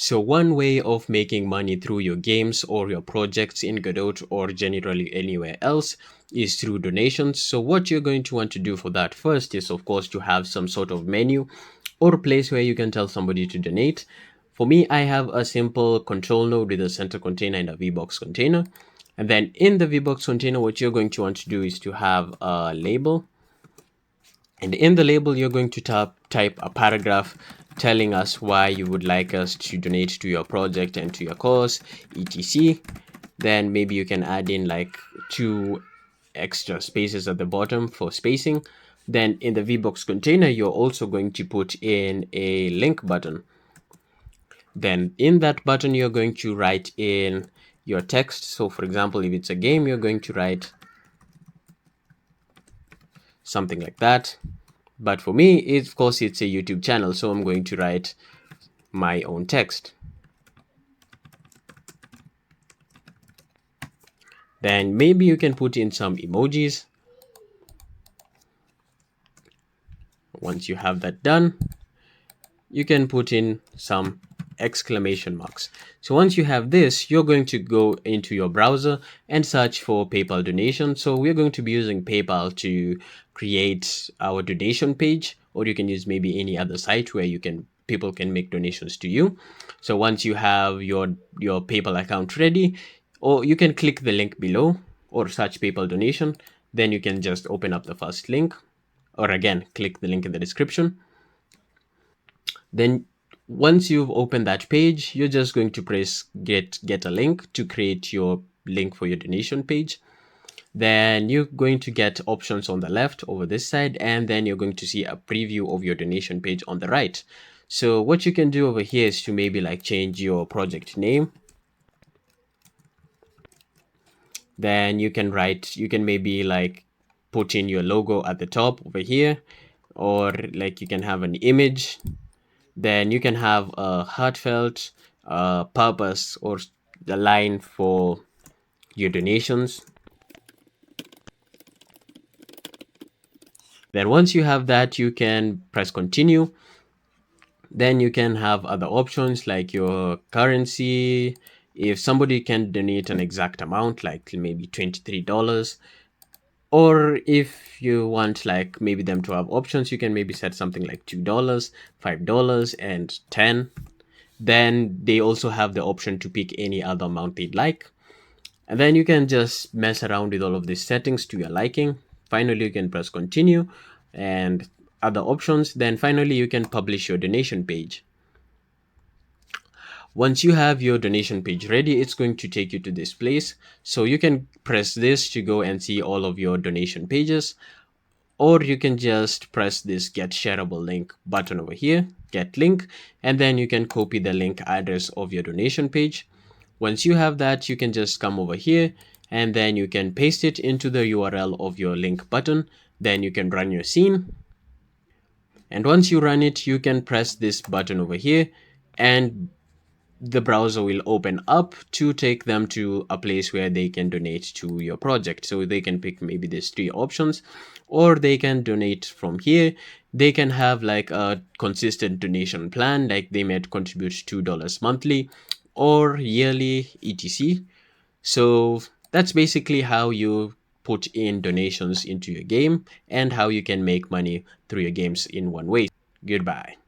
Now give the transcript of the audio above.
So one way of making money through your games or your projects in Godot or generally anywhere else is through donations. So what you're going to want to do for that first is, of course, to have some sort of menu or a place where you can tell somebody to donate. For me, I have a simple control node with a center container and a VBox container. And then in the VBox container, what you're going to want to do is to have a label. And in the label, you're going to type a paragraph telling us why you would like us to donate to your project and to your cause, etc. Then maybe you can add in like 2 extra spaces at the bottom for spacing. Then in the VBox container, you're also going to put in a link button. Then in that button, you're going to write in your text. So for example, if it's a game, you're going to write something like that. But for me, of course, it's a YouTube channel, so I'm going to write my own text. Then maybe you can put in some emojis. Once you have that done, you can put in some exclamation marks. So once you have this, you're going to go into your browser and search for PayPal donation. So we're going to be using PayPal to create our donation page, or you can use maybe any other site where people can make donations to you. So once you have your PayPal account ready, or you can click the link below or search PayPal donation. Then you can just open up the first link, or again, click the link in the description. Then once you've opened that page, you're just going to press get a link to create your link for your donation page. Then you're going to get options on the left over this side, and then you're going to see a preview of your donation page on the right. So what you can do over here is to maybe like change your project name. Then you can maybe like put in your logo at the top over here, or like you can have an image. Then you can have a heartfelt purpose or the line for your donations. Then once you have that, you can press continue. Then you can have other options like your currency. If somebody can donate an exact amount, like maybe $23, or if you want like maybe them to have options, you can maybe set something like $2, $5, and $10. Then they also have the option to pick any other amount they'd like. And then you can just mess around with all of these settings to your liking. Finally, you can press continue and other options. Then finally, you can publish your donation page. Once you have your donation page ready, it's going to take you to this place. So you can press this to go and see all of your donation pages, or you can just press this get shareable link button over here, get link, and then you can copy the link address of your donation page. Once you have that, you can just come over here and then you can paste it into the URL of your link button. Then you can run your scene. And once you run it, you can press this button over here and the browser will open up to take them to a place where they can donate to your project. So they can pick maybe these 3 options, or they can donate from here. They can have like a consistent donation plan, like they might contribute $2 monthly or yearly, etc. So that's basically how you put in donations into your game and how you can make money through your games in one way. Goodbye.